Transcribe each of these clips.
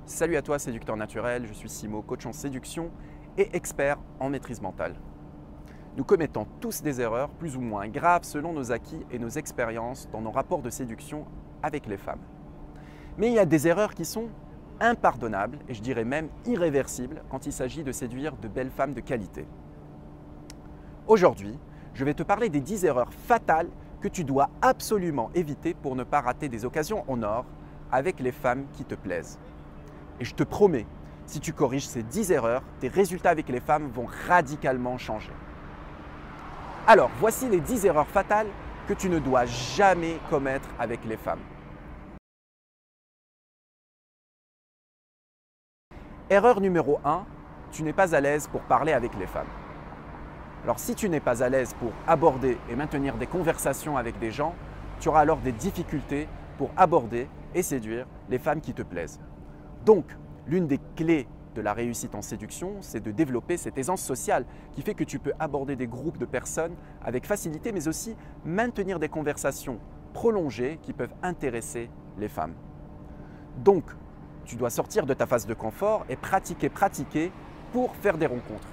Salut à toi, séducteur naturel, je suis Simo, coach en séduction et expert en maîtrise mentale. Nous commettons tous des erreurs plus ou moins graves selon nos acquis et nos expériences dans nos rapports de séduction avec les femmes. Mais il y a des erreurs qui sont impardonnables et je dirais même irréversibles quand il s'agit de séduire de belles femmes de qualité. Aujourd'hui, je vais te parler des 10 erreurs fatales que tu dois absolument éviter pour ne pas rater des occasions en or avec les femmes qui te plaisent. Et je te promets, si tu corriges ces 10 erreurs, tes résultats avec les femmes vont radicalement changer. Alors, voici les 10 erreurs fatales que tu ne dois jamais commettre avec les femmes. Erreur numéro 1, tu n'es pas à l'aise pour parler avec les femmes. Alors si tu n'es pas à l'aise pour aborder et maintenir des conversations avec des gens, tu auras alors des difficultés pour aborder et séduire les femmes qui te plaisent. Donc, l'une des clés de la réussite en séduction, c'est de développer cette aisance sociale qui fait que tu peux aborder des groupes de personnes avec facilité, mais aussi maintenir des conversations prolongées qui peuvent intéresser les femmes. Donc, tu dois sortir de ta phase de confort et pratiquer pour faire des rencontres.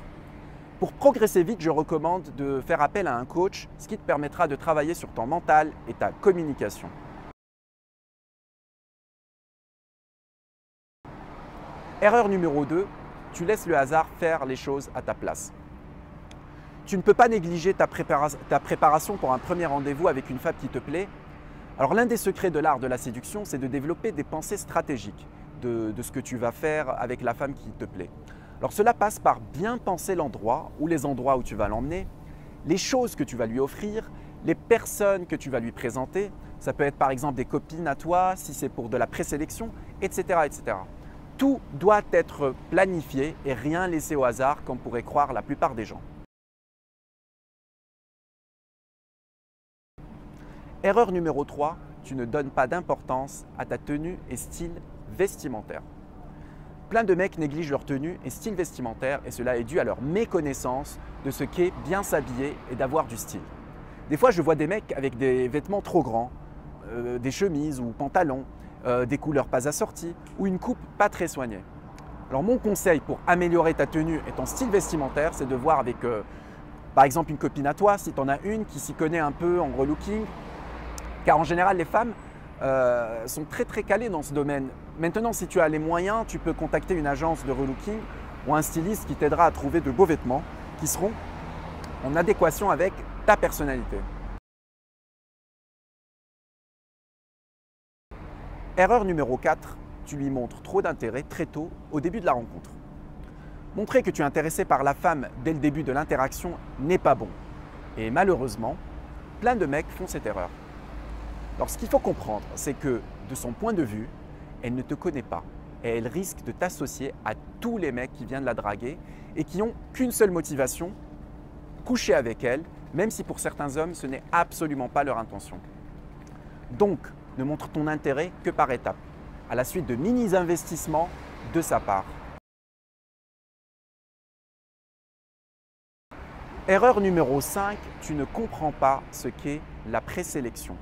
Pour progresser vite, je recommande de faire appel à un coach, ce qui te permettra de travailler sur ton mental et ta communication. Erreur numéro 2, tu laisses le hasard faire les choses à ta place. Tu ne peux pas négliger ta préparation pour un premier rendez-vous avec une femme qui te plaît. Alors l'un des secrets de l'art de la séduction, c'est de développer des pensées stratégiques de ce que tu vas faire avec la femme qui te plaît. Alors cela passe par bien penser l'endroit ou les endroits où tu vas l'emmener, les choses que tu vas lui offrir, les personnes que tu vas lui présenter. Ça peut être par exemple des copines à toi, si c'est pour de la présélection, etc., etc. Tout doit être planifié et rien laissé au hasard comme pourraient croire la plupart des gens. Erreur numéro 3, tu ne donnes pas d'importance à ta tenue et style vestimentaire. Plein de mecs négligent leur tenue et style vestimentaire et cela est dû à leur méconnaissance de ce qu'est bien s'habiller et d'avoir du style. Des fois, je vois des mecs avec des vêtements trop grands, des chemises ou pantalons, des couleurs pas assorties ou une coupe pas très soignée. Alors mon conseil pour améliorer ta tenue et ton style vestimentaire, c'est de voir avec par exemple une copine à toi, si tu en as une qui s'y connaît un peu en relooking, car en général les femmes sont très calées dans ce domaine. Maintenant, si tu as les moyens, tu peux contacter une agence de relooking ou un styliste qui t'aidera à trouver de beaux vêtements qui seront en adéquation avec ta personnalité. Erreur numéro 4, tu lui montres trop d'intérêt très tôt au début de la rencontre. Montrer que tu es intéressé par la femme dès le début de l'interaction n'est pas bon. Et malheureusement, plein de mecs font cette erreur. Alors ce qu'il faut comprendre, c'est que de son point de vue, elle ne te connaît pas et elle risque de t'associer à tous les mecs qui viennent la draguer et qui n'ont qu'une seule motivation, coucher avec elle, même si pour certains hommes ce n'est absolument pas leur intention. Donc, ne montre ton intérêt que par étapes, à la suite de mini-investissements de sa part. Erreur numéro 5, tu ne comprends pas ce qu'est la présélection.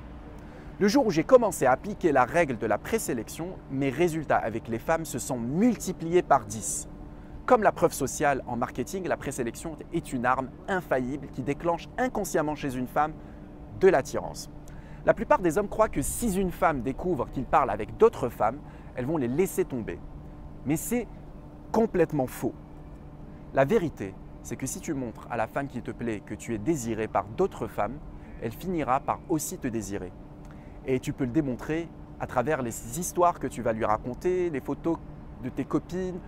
Le jour où j'ai commencé à appliquer la règle de la présélection, mes résultats avec les femmes se sont multipliés par 10. Comme la preuve sociale en marketing, la présélection est une arme infaillible qui déclenche inconsciemment chez une femme de l'attirance. La plupart des hommes croient que si une femme découvre qu'il parle avec d'autres femmes, elles vont les laisser tomber. Mais c'est complètement faux. La vérité, c'est que si tu montres à la femme qui te plaît que tu es désiré par d'autres femmes, elle finira par aussi te désirer. Et tu peux le démontrer à travers les histoires que tu vas lui raconter, les photos de tes copines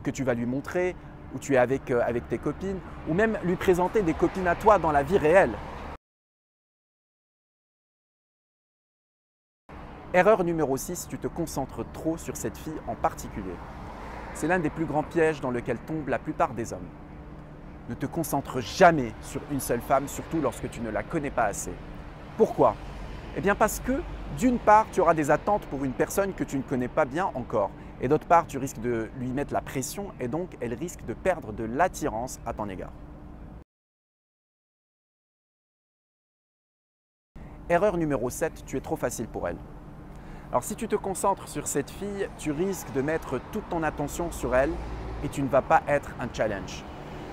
que tu vas lui montrer, où tu es avec tes copines, ou même lui présenter des copines à toi dans la vie réelle. Erreur numéro 6, tu te concentres trop sur cette fille en particulier. C'est l'un des plus grands pièges dans lequel tombent la plupart des hommes. Ne te concentre jamais sur une seule femme, surtout lorsque tu ne la connais pas assez. Pourquoi ? Eh bien parce que, d'une part, tu auras des attentes pour une personne que tu ne connais pas bien encore. Et d'autre part, tu risques de lui mettre la pression et donc elle risque de perdre de l'attirance à ton égard. Erreur numéro 7, tu es trop facile pour elle. Alors si tu te concentres sur cette fille, tu risques de mettre toute ton attention sur elle et tu ne vas pas être un challenge.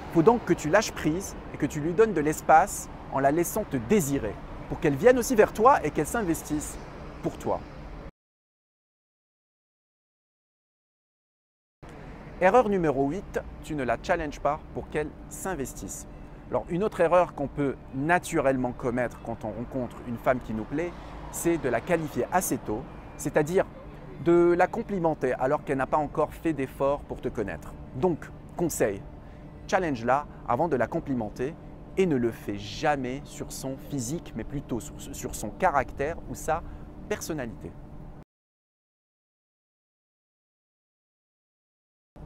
Il faut donc que tu lâches prise et que tu lui donnes de l'espace en la laissant te désirer pour qu'elle vienne aussi vers toi et qu'elle s'investisse pour toi. Erreur numéro 8, tu ne la challenges pas pour qu'elle s'investisse. Alors une autre erreur qu'on peut naturellement commettre quand on rencontre une femme qui nous plaît, c'est de la qualifier assez tôt, c'est-à-dire de la complimenter alors qu'elle n'a pas encore fait d'effort pour te connaître. Donc, conseil, challenge-la avant de la complimenter et ne le fais jamais sur son physique, mais plutôt sur son caractère ou sa personnalité.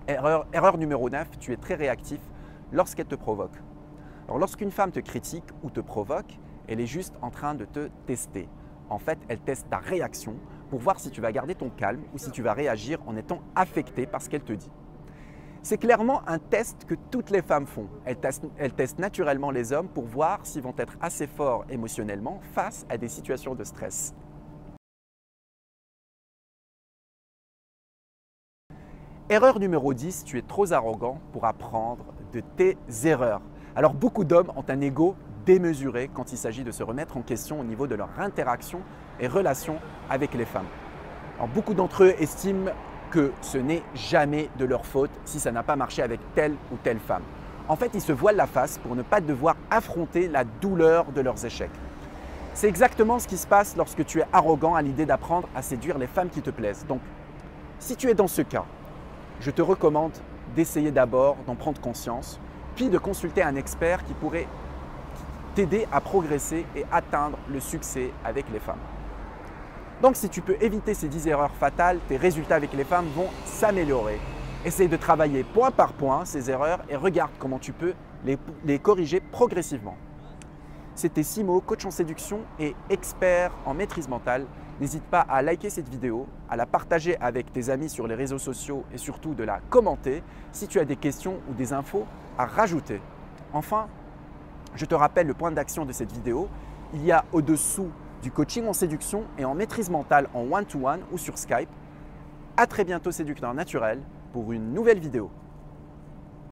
Erreur numéro 9, tu es très réactif lorsqu'elle te provoque. Alors, lorsqu'une femme te critique ou te provoque, elle est juste en train de te tester. En fait, elle teste ta réaction pour voir si tu vas garder ton calme ou si tu vas réagir en étant affecté par ce qu'elle te dit. C'est clairement un test que toutes les femmes font. Elles testent naturellement les hommes pour voir s'ils vont être assez forts émotionnellement face à des situations de stress. Erreur numéro 10, tu es trop arrogant pour apprendre de tes erreurs. Alors beaucoup d'hommes ont un ego démesuré quand il s'agit de se remettre en question au niveau de leur interaction et relation avec les femmes. Alors, beaucoup d'entre eux estiment que ce n'est jamais de leur faute si ça n'a pas marché avec telle ou telle femme. En fait, ils se voilent la face pour ne pas devoir affronter la douleur de leurs échecs. C'est exactement ce qui se passe lorsque tu es arrogant à l'idée d'apprendre à séduire les femmes qui te plaisent. Donc, si tu es dans ce cas, je te recommande d'essayer d'abord d'en prendre conscience, puis de consulter un expert qui pourrait t'aider à progresser et atteindre le succès avec les femmes. Donc si tu peux éviter ces 10 erreurs fatales, tes résultats avec les femmes vont s'améliorer. Essaye de travailler point par point ces erreurs et regarde comment tu peux les corriger progressivement. C'était Simo, coach en séduction et expert en maîtrise mentale. N'hésite pas à liker cette vidéo, à la partager avec tes amis sur les réseaux sociaux et surtout de la commenter si tu as des questions ou des infos à rajouter. Enfin, je te rappelle le point d'action de cette vidéo. Il y a au-dessous du coaching en séduction et en maîtrise mentale en one-to-one ou sur Skype. À très bientôt séducteur naturel pour une nouvelle vidéo.